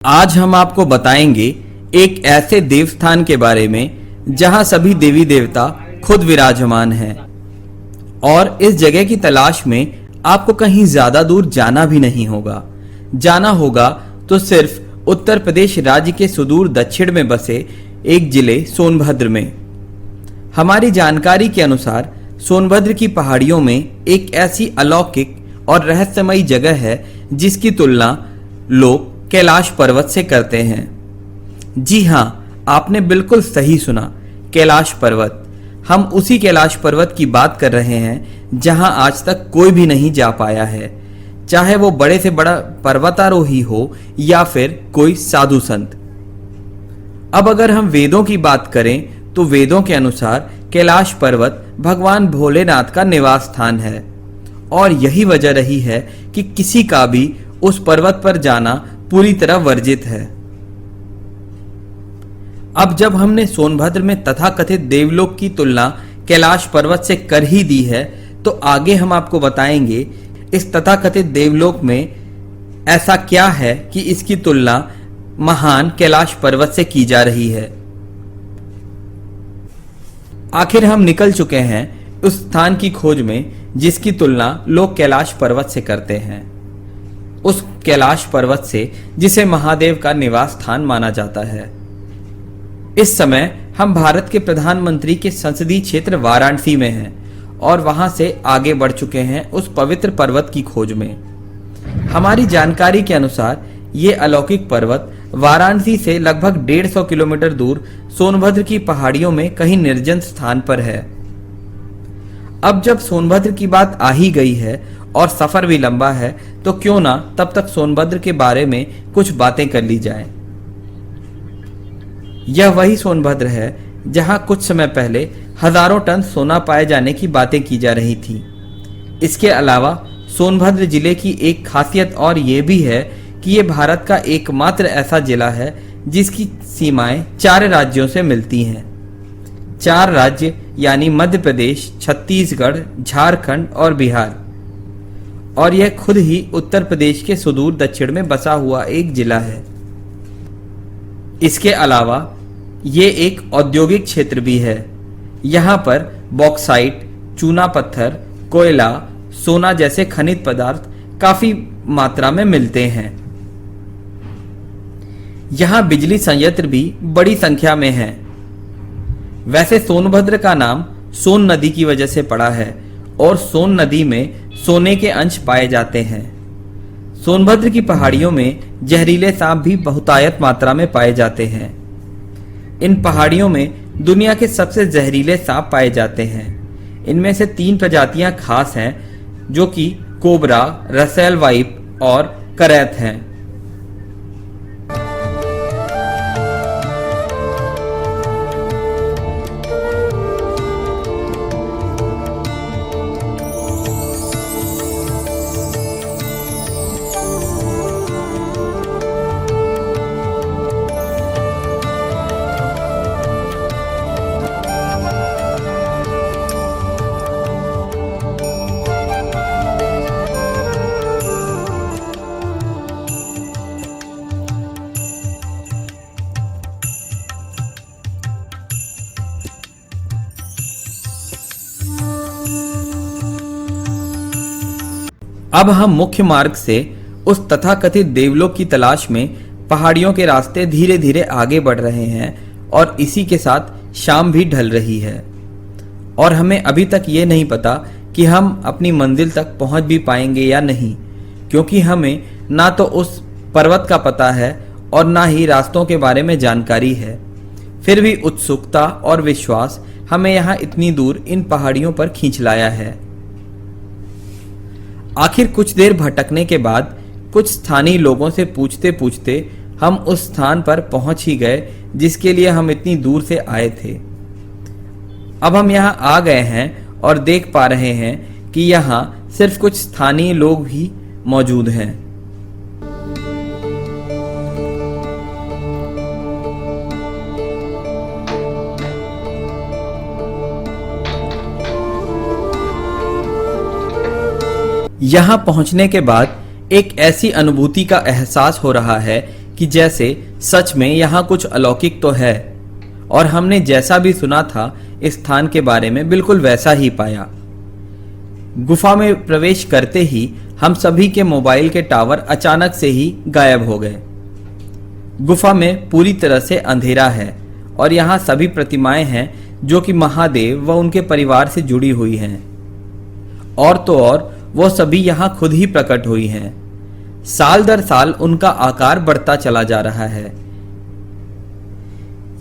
आज हम आपको बताएंगे एक ऐसे देवस्थान के बारे में जहां सभी देवी देवता खुद विराजमान हैं और इस जगह की तलाश में आपको कहीं ज्यादा दूर जाना भी नहीं होगा। जाना होगा तो सिर्फ उत्तर प्रदेश राज्य के सुदूर दक्षिण में बसे एक जिले सोनभद्र में। हमारी जानकारी के अनुसार सोनभद्र की पहाड़ियों में एक ऐसी अलौकिक और रहस्यमयी जगह है जिसकी तुलना लोग कैलाश पर्वत से करते हैं। जी हाँ, आपने बिल्कुल सही सुना, कैलाश पर्वत। हम उसी कैलाश पर्वत की बात कर रहे हैं जहां आज तक कोई भी नहीं जा पाया है, चाहे वो बड़े से बड़ा पर्वतारोही हो या फिर कोई साधु संत। अब अगर हम वेदों की बात करें तो वेदों के अनुसार कैलाश पर्वत भगवान भोलेनाथ का निवास स्थान है और यही वजह रही है कि किसी का भी उस पर्वत पर जाना पूरी तरह वर्जित है। अब जब हमने सोनभद्र में तथाकथित देवलोक की तुलना कैलाश पर्वत से कर ही दी है, तो आगे हम आपको बताएंगे इस तथाकथित देवलोक में ऐसा क्या है कि इसकी तुलना महान कैलाश पर्वत से की जा रही है। आखिर हम निकल चुके हैं उस स्थान की खोज में जिसकी तुलना लोग कैलाश पर्वत से करते हैं, उस कैलाश पर्वत से जिसे महादेव का निवास स्थान माना जाता है। इस समय हम भारत के प्रधानमंत्री के संसदीय क्षेत्र वाराणसी में हैं और वहां से आगे बढ़ चुके हैं उस पवित्र पर्वत की खोज में। हमारी जानकारी के अनुसार ये अलौकिक पर्वत वाराणसी से लगभग 150 किलोमीटर दूर सोनभद्र की पहाड़ियों में कहीं निर्जन स्थान पर है। अब जब सोनभद्र की बात आ ही गई है और सफर भी लंबा है, तो क्यों ना तब तक सोनभद्र के बारे में कुछ बातें कर ली जाएं। यह वही सोनभद्र है जहां कुछ समय पहले हजारों टन सोना पाए जाने की बातें की जा रही थी। इसके अलावा सोनभद्र जिले की एक खासियत और ये भी है कि ये भारत का एकमात्र ऐसा जिला है जिसकी सीमाएं 4 राज्यों से मिलती हैं। 4 राज्य यानी मध्य प्रदेश, छत्तीसगढ़, झारखंड और बिहार। और यह खुद ही उत्तर प्रदेश के सुदूर दक्षिण में बसा हुआ एक जिला है। इसके अलावा ये एक औद्योगिक क्षेत्र भी है। यहाँ पर बॉक्साइट, चूना पत्थर, कोयला, सोना जैसे खनिज पदार्थ काफी मात्रा में मिलते हैं। यहाँ बिजली संयंत्र भी बड़ी संख्या में हैं। वैसे सोनभद्र का नाम सोन नदी की वजह से पड़ा है और सोन नदी में सोने के अंश पाए जाते हैं। सोनभद्र की पहाड़ियों में जहरीले सांप भी बहुतायत मात्रा में पाए जाते हैं। इन पहाड़ियों में दुनिया के सबसे जहरीले सांप पाए जाते हैं। इनमें से 3 प्रजातियां खास हैं जो कि कोबरा, रसेल वाइप और करैत हैं। अब हम मुख्य मार्ग से उस तथाकथित देवलोक की तलाश में पहाड़ियों के रास्ते धीरे धीरे आगे बढ़ रहे हैं और इसी के साथ शाम भी ढल रही है और हमें अभी तक ये नहीं पता कि हम अपनी मंजिल तक पहुंच भी पाएंगे या नहीं, क्योंकि हमें ना तो उस पर्वत का पता है और ना ही रास्तों के बारे में जानकारी है। फिर भी उत्सुकता और विश्वास हमें यहाँ इतनी दूर इन पहाड़ियों पर खींच लाया है। आखिर कुछ देर भटकने के बाद कुछ स्थानीय लोगों से पूछते पूछते हम उस स्थान पर पहुंच ही गए जिसके लिए हम इतनी दूर से आए थे। अब हम यहाँ आ गए हैं और देख पा रहे हैं कि यहाँ सिर्फ कुछ स्थानीय लोग ही मौजूद हैं। यहाँ पहुंचने के बाद एक ऐसी अनुभूति का एहसास हो रहा है कि जैसे सच में यहाँ कुछ अलौकिक तो है, और हमने जैसा भी सुना था इस स्थान के बारे में बिल्कुल वैसा ही पाया। गुफा में प्रवेश करते ही हम सभी के मोबाइल के टावर अचानक से ही गायब हो गए। गुफा में पूरी तरह से अंधेरा है और यहाँ सभी प्रतिमाएं हैं जो कि महादेव व उनके परिवार से जुड़ी हुई हैं। और तो और वो सभी यहाँ खुद ही प्रकट हुई हैं। साल दर साल उनका आकार बढ़ता चला जा रहा है।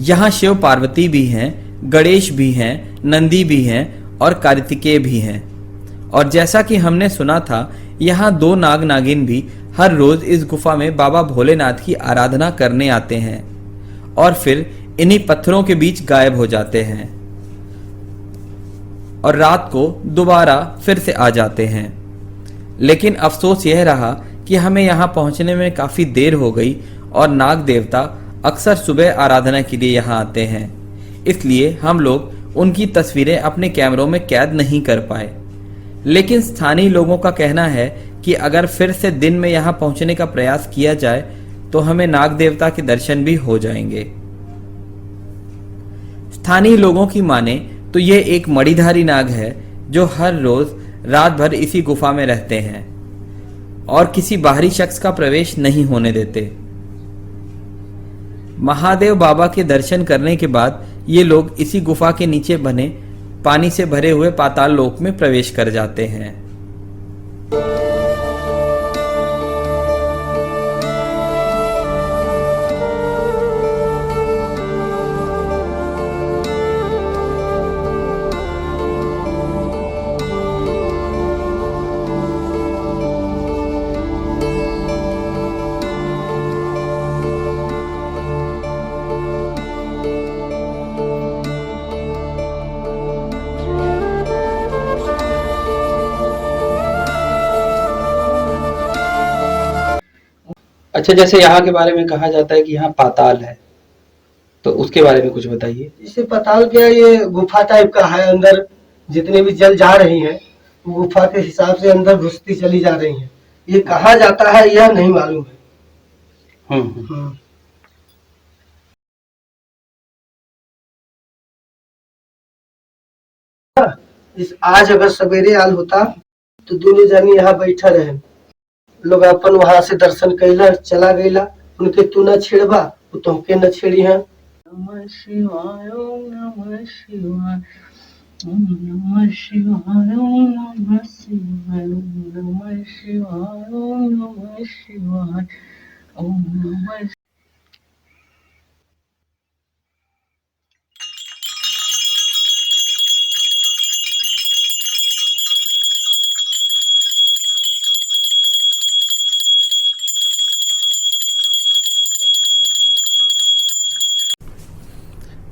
यहाँ शिव पार्वती भी हैं, गणेश भी हैं, नंदी भी हैं और कार्तिकेय भी हैं। और जैसा कि हमने सुना था, यहाँ 2 नाग नागिन भी हर रोज इस गुफा में बाबा भोलेनाथ की आराधना करने आते हैं और फिर इन्हीं पत्थरों के बीच गायब हो जाते हैं और रात को दोबारा फिर से आ जाते हैं। लेकिन अफसोस यह रहा कि हमें यहाँ पहुंचने में काफी देर हो गई और नाग देवता अक्सर सुबह आराधना के लिए यहाँ आते हैं, इसलिए हम लोग उनकी तस्वीरें अपने कैमरों में कैद नहीं कर पाए। लेकिन स्थानीय लोगों का कहना है कि अगर फिर से दिन में यहाँ पहुंचने का प्रयास किया जाए तो हमें नाग देवता के दर्शन भी हो जाएंगे। स्थानीय लोगों की माने तो यह एक मणिधारी नाग है जो हर रोज रात भर इसी गुफा में रहते हैं और किसी बाहरी शख्स का प्रवेश नहीं होने देते। महादेव बाबा के दर्शन करने के बाद ये लोग इसी गुफा के नीचे बने पानी से भरे हुए पाताल लोक में प्रवेश कर जाते हैं। अच्छा, जैसे यहाँ के बारे में कहा जाता है कि यहाँ पाताल है, तो उसके बारे में कुछ बताइए। इसे पाताल क्या, ये गुफा टाइप का है। अंदर जितने भी जल जा रही हैं वो गुफा के हिसाब से अंदर घुसती चली जा रही हैं। ये कहा जाता है यह नहीं मालूम है। इस आज अगर सवेरे आल होता तो दोनों जनी यहाँ बैठा रहे, लोग अपन वहां से दर्शन कैला चला गईला, उनके तू न छेड़बा वो तुमके न छेड़ी है। नमः शिवाय ओम नमः शिवाय ओम नमः शिवाय ओम नमः शिवाय ओम नमः शिवाय ओम नमः शिवाय ओम नमः।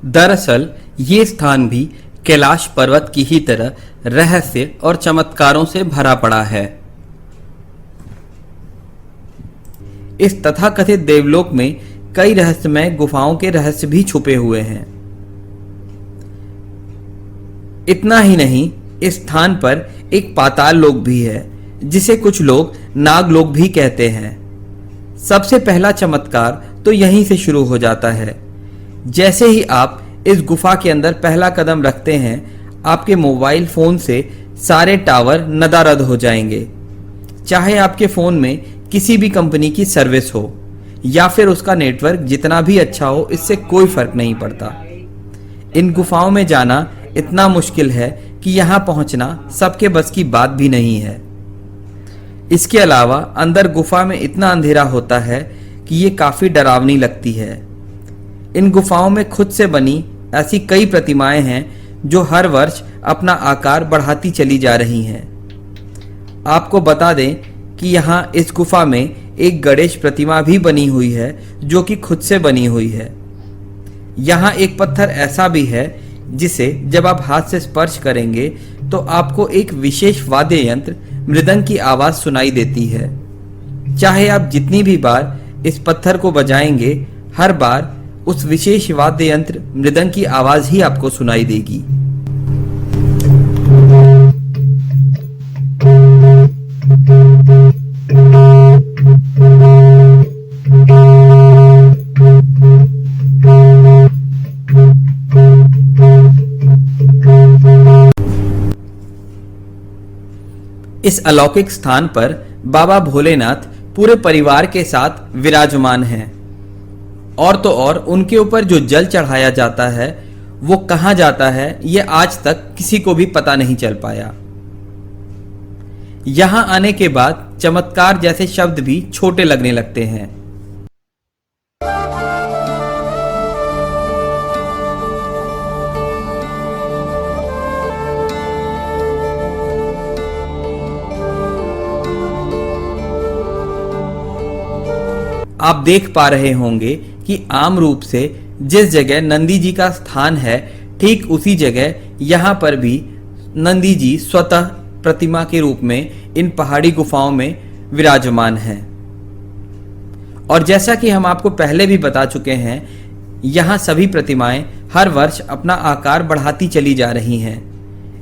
दरअसल ये स्थान भी कैलाश पर्वत की ही तरह रहस्य और चमत्कारों से भरा पड़ा है। इस तथाकथित देवलोक में कई रहस्यमय गुफाओं के रहस्य भी छुपे हुए हैं। इतना ही नहीं, इस स्थान पर एक पाताल लोक भी है जिसे कुछ लोग नागलोक भी कहते हैं। सबसे पहला चमत्कार तो यहीं से शुरू हो जाता है। जैसे ही आप इस गुफा के अंदर पहला कदम रखते हैं, आपके मोबाइल फोन से सारे टावर नदारद हो जाएंगे। चाहे आपके फोन में किसी भी कंपनी की सर्विस हो या फिर उसका नेटवर्क जितना भी अच्छा हो, इससे कोई फर्क नहीं पड़ता। इन गुफाओं में जाना इतना मुश्किल है कि यहाँ पहुंचना सबके बस की बात भी नहीं है। इसके अलावा अंदर गुफा में इतना अंधेरा होता है कि ये काफी डरावनी लगती है। इन गुफाओं में खुद से बनी ऐसी कई प्रतिमाएं हैं जो हर वर्ष अपना आकार बढ़ाती चली जा रही हैं। आपको बता दें कि यहाँ इस गुफा में एक गणेश प्रतिमा भी बनी हुई है जो कि खुद से बनी हुई है। यहाँ एक पत्थर ऐसा भी है जिसे जब आप हाथ से स्पर्श करेंगे तो आपको एक विशेष वाद्य यंत्र मृदंग की आवाज सुनाई देती है। चाहे आप जितनी भी बार इस पत्थर को बजाएंगे, हर बार उस विशेष वाद्य यंत्र मृदंग की आवाज ही आपको सुनाई देगी। इस अलौकिक स्थान पर बाबा भोलेनाथ पूरे परिवार के साथ विराजमान हैं। और तो और उनके ऊपर जो जल चढ़ाया जाता है वो कहाँ जाता है ये आज तक किसी को भी पता नहीं चल पाया। यहां आने के बाद चमत्कार जैसे शब्द भी छोटे लगने लगते हैं। आप देख पा रहे होंगे कि आम रूप से जिस जगह नंदी जी का स्थान है ठीक उसी जगह यहाँ पर भी नंदी जी स्वतः प्रतिमा के रूप में इन पहाड़ी गुफाओं में विराजमान हैं। और जैसा कि हम आपको पहले भी बता चुके हैं, यहाँ सभी प्रतिमाएं हर वर्ष अपना आकार बढ़ाती चली जा रही हैं।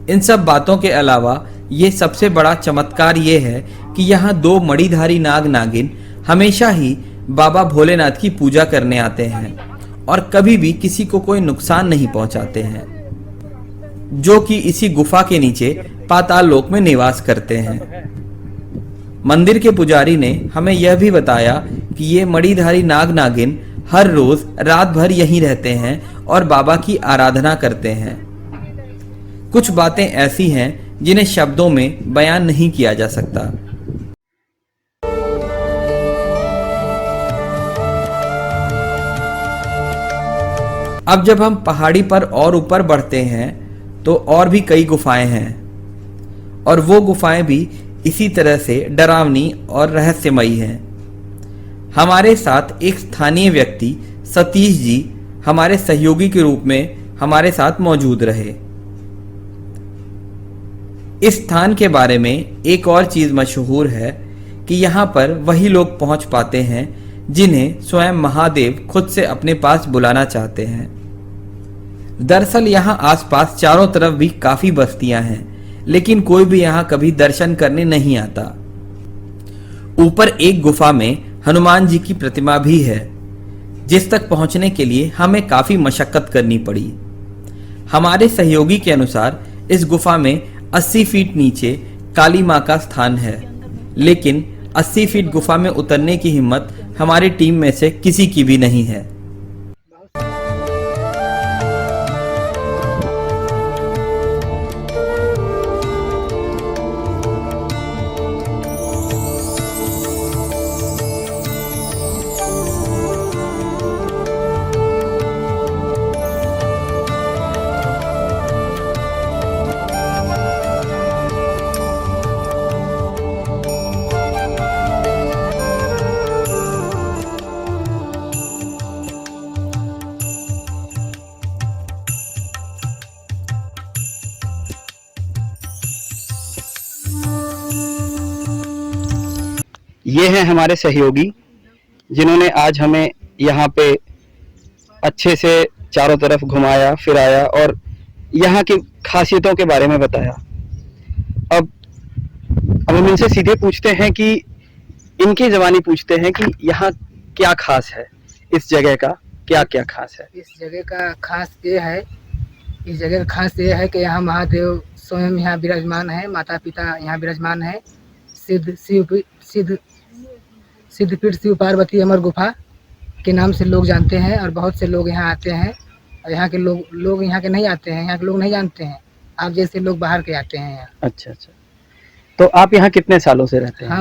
इन सब बातों के अलावा ये सबसे बड़ा चमत्कार ये है कि यहाँ 2 मणिधारी नाग नागिन हमेशा ही बाबा भोलेनाथ की पूजा करने आते हैं और कभी भी किसी को कोई नुकसान नहीं पहुंचाते हैं, जो कि इसी गुफा के नीचे पाताल लोक में निवास करते हैं। मंदिर के पुजारी ने हमें यह भी बताया कि ये मणिधारी नाग नागिन हर रोज रात भर यहीं रहते हैं और बाबा की आराधना करते हैं। कुछ बातें ऐसी हैं जिन्हें शब्दों में बयान नहीं किया जा सकता। अब जब हम पहाड़ी पर और ऊपर बढ़ते हैं तो और भी कई गुफाएं हैं और वो गुफाएं भी इसी तरह से डरावनी और रहस्यमयी हैं। हमारे साथ एक स्थानीय व्यक्ति सतीश जी हमारे सहयोगी के रूप में हमारे साथ मौजूद रहे। इस स्थान के बारे में एक और चीज मशहूर है कि यहाँ पर वही लोग पहुंच पाते हैं जिन्हें स्वयं महादेव खुद से अपने पास बुलाना चाहते हैं। दरअसल यहाँ आसपास चारों तरफ भी काफी बस्तियां हैं, लेकिन कोई भी यहाँ कभी दर्शन करने नहीं आता। ऊपर एक गुफा में हनुमान जी की प्रतिमा भी है, जिस तक पहुंचने के लिए हमें काफी मशक्कत करनी पड़ी। हमारे सहयोगी के अनुसार इस गुफा में 80 फीट नीचे काली मां का स्थान है, लेकिन 80 फीट गुफा में उतरने की हिम्मत हमारी टीम में से किसी की भी नहीं है। ये हैं हमारे सहयोगी जिन्होंने आज हमें यहाँ पे अच्छे से चारों तरफ घुमाया फिराया और यहाँ की खासियतों के बारे में बताया। अब हम इनसे सीधे पूछते हैं कि इनकी ज़बानी पूछते हैं कि यहाँ क्या खास है, इस जगह का क्या क्या खास है। इस जगह का खास ये है, इस जगह का खास ये है कि यहाँ महादेव स्वयं यहाँ विराजमान है, माता पिता यहाँ विराजमान है। सिद्धपीठ शिव पार्वती अमर गुफा के नाम से लोग जानते हैं और बहुत से लोग यहाँ आते हैं। और यहाँ के लोग यहाँ के नहीं आते हैं, यहाँ के लोग नहीं जानते हैं, आप जैसे लोग बाहर के आते हैं यहाँ। अच्छा अच्छा, तो आप यहाँ कितने सालों से रहते हैं?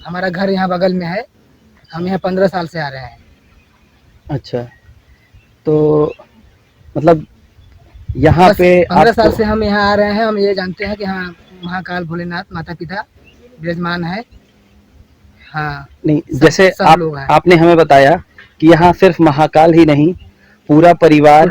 हमारा घर यहाँ बगल में है, हम यहाँ 15 साल से आ रहे हैं। अच्छा, तो मतलब यहाँ पे 15 साल से हम यहाँ आ रहे हैं। हम ये जानते हैं कि हाँ महाकाल भोलेनाथ माता पिता विराजमान है। हाँ नहीं, जैसे आपने हमें बताया कि यहाँ सिर्फ महाकाल ही नहीं, पूरा परिवार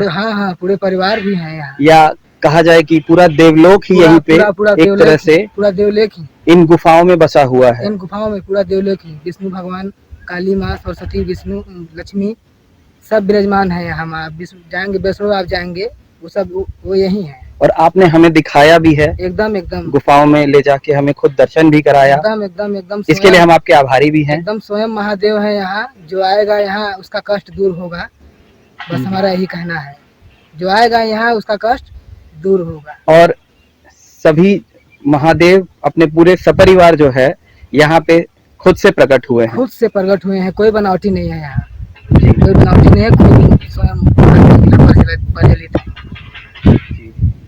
पूरे परिवार भी है यहाँ, या कहा जाए कि पूरा देवलोक ही यहीं पे एक तरह से पूरा देवलोक ही इन गुफाओं में बसा हुआ है। इन गुफाओं में पूरा देवलोक ही, विष्णु भगवान, काली माँ, सरस्वती, विष्णु, लक्ष्मी सब विराजमान है यहाँ। आप जाएंगे वैष्णो आप जाएंगे वो सब वो यही है। और आपने हमें दिखाया भी है, एकदम गुफाओं में ले जाके हमें खुद दर्शन भी कराया। एकदम इसके लिए हम आपके आभारी भी हैं। एकदम स्वयं महादेव है यहाँ, जो आएगा यहाँ उसका कष्ट दूर होगा, बस हमारा यही कहना है। जो आएगा यहाँ उसका कष्ट दूर होगा। और सभी महादेव अपने पूरे सपरिवार जो है यहाँ पे खुद से प्रकट हुए हैं। खुद से प्रकट हुए हैं, कोई बनावटी नहीं है यहाँ, कोई बनावटी नहीं है, खुद स्वयं प्रज्वलित है।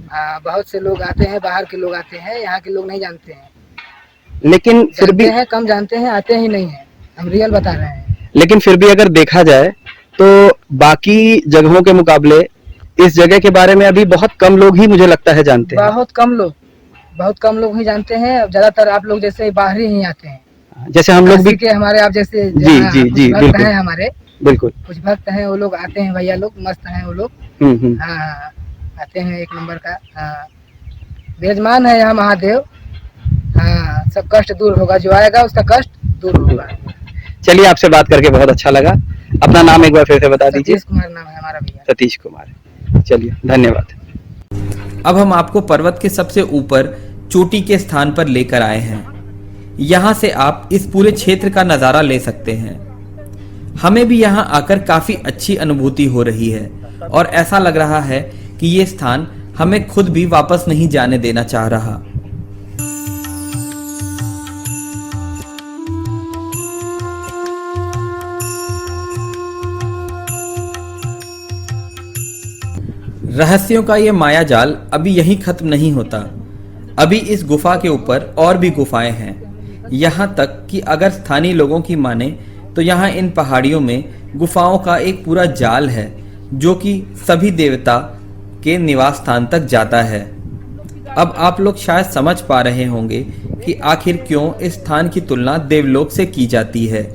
हाँ, बहुत से लोग आते हैं, बाहर के लोग आते हैं, यहाँ के लोग नहीं जानते हैं, लेकिन फिर भी जानते हैं कम जानते हैं, आते ही नहीं है, हम रियल बता रहे हैं। लेकिन फिर भी अगर देखा जाए तो बाकी जगहों के मुकाबले इस जगह के बारे में अभी बहुत कम लोग ही मुझे लगता है जानते हैं। बहुत कम लोग ही जानते हैं। अब ज्यादातर आप लोग जैसे बाहरी ही आते हैं, जैसे हम लोग भी के हमारे आप जैसे जी जी जी भक्त बिल्कुल हैं, हमारे बिल्कुल। कुछ भक्त हैं, वो लोग आते हैं, भैया लोग मस्त हैं वो लोग। हाँ, आते हैं, एक नंबर का। हाँ, विराजमान है यहाँ महादेव। हाँ, सब कष्ट दूर होगा, जो आएगा उसका कष्ट दूर होगा। चलिए, आपसे बात करके बहुत अच्छा लगा। अपना नाम एक बार फिर से बता दीजिए। सतीश कुमार नाम है हमारा भैया। सतीश कुमार। चलिए, धन्यवाद। अब हम आपको पर्वत के सबसे ऊपर चोटी के स्थान पर लेकर आए हैं। यहाँ से आप इस पूरे क्षेत्र का नज़ारा ले सकते हैं। हमें भी यहाँ आकर काफ़ी अच्छी अनुभूति हो रही है और ऐसा लग रहा है कि ये स्थान हमें खुद भी वापस नहीं जाने देना चाह रहा। रहस्यों का ये मायाजाल अभी यहीं खत्म नहीं होता। अभी इस गुफा के ऊपर और भी गुफाएं हैं। यहाँ तक कि अगर स्थानीय लोगों की माने तो यहाँ इन पहाड़ियों में गुफाओं का एक पूरा जाल है जो कि सभी देवता के निवास स्थान तक जाता है। अब आप लोग शायद समझ पा रहे होंगे कि आखिर क्यों इस स्थान की तुलना देवलोक से की जाती है।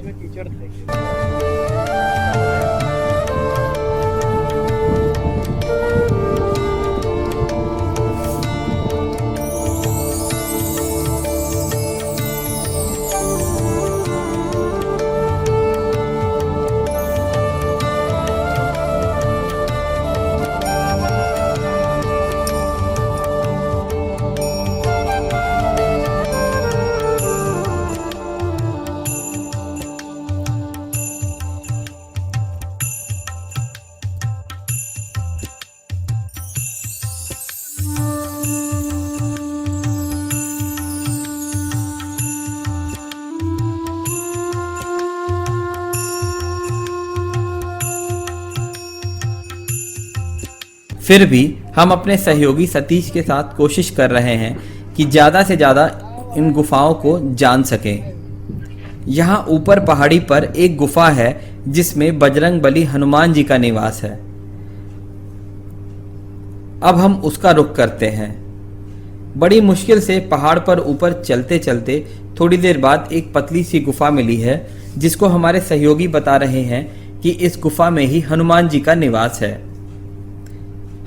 फिर भी हम अपने सहयोगी सतीश के साथ कोशिश कर रहे हैं कि ज़्यादा से ज़्यादा इन गुफाओं को जान सकें। यहाँ ऊपर पहाड़ी पर एक गुफा है जिसमें बजरंगबली हनुमान जी का निवास है। अब हम उसका रुख करते हैं। बड़ी मुश्किल से पहाड़ पर ऊपर चलते चलते थोड़ी देर बाद एक पतली सी गुफा मिली है जिसको हमारे सहयोगी बता रहे हैं कि इस गुफा में ही हनुमान जी का निवास है।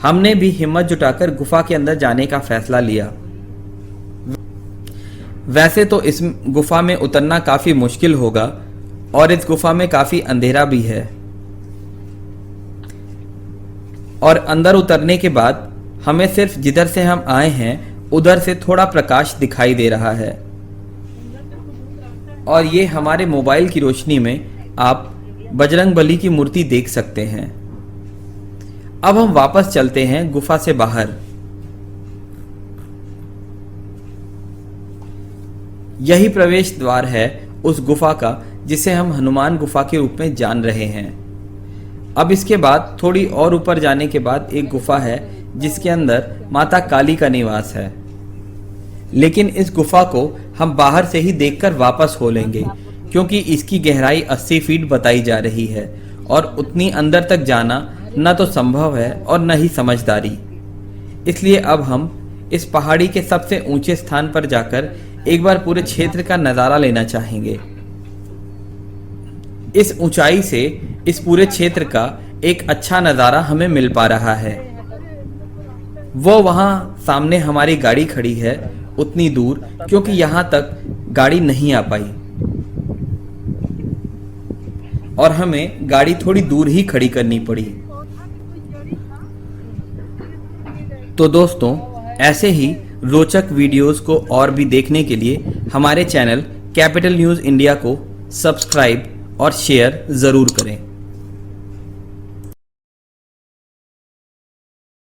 हमने भी हिम्मत जुटाकर गुफा के अंदर जाने का फैसला लिया। वैसे तो इस गुफा में उतरना काफी मुश्किल होगा और इस गुफा में काफी अंधेरा भी है और अंदर उतरने के बाद हमें सिर्फ जिधर से हम आए हैं उधर से थोड़ा प्रकाश दिखाई दे रहा है और ये हमारे मोबाइल की रोशनी में आप बजरंगबली की मूर्ति देख सकते हैं। अब हम वापस चलते हैं गुफा से बाहर। यही प्रवेश द्वार है उस गुफा का जिसे हम हनुमान गुफा के रूप में जान रहे हैं। अब इसके बाद थोड़ी और ऊपर जाने के बाद एक गुफा है जिसके अंदर माता काली का निवास है, लेकिन इस गुफा को हम बाहर से ही देखकर वापस हो लेंगे क्योंकि इसकी गहराई 80 फीट बताई जा रही है और उतनी अंदर तक जाना न तो संभव है और न ही समझदारी। इसलिए अब हम इस पहाड़ी के सबसे ऊंचे स्थान पर जाकर एक बार पूरे क्षेत्र का नज़ारा लेना चाहेंगे। इस ऊंचाई से इस पूरे क्षेत्र का एक अच्छा नज़ारा हमें मिल पा रहा है। वो वहां सामने हमारी गाड़ी खड़ी है उतनी दूर क्योंकि यहां तक गाड़ी नहीं आ पाई और हमें गाड़ी थोड़ी दूर ही खड़ी करनी पड़ी। तो दोस्तों, ऐसे ही रोचक वीडियोस को और भी देखने के लिए हमारे चैनल कैपिटल न्यूज़ इंडिया को सब्सक्राइब और शेयर ज़रूर करें।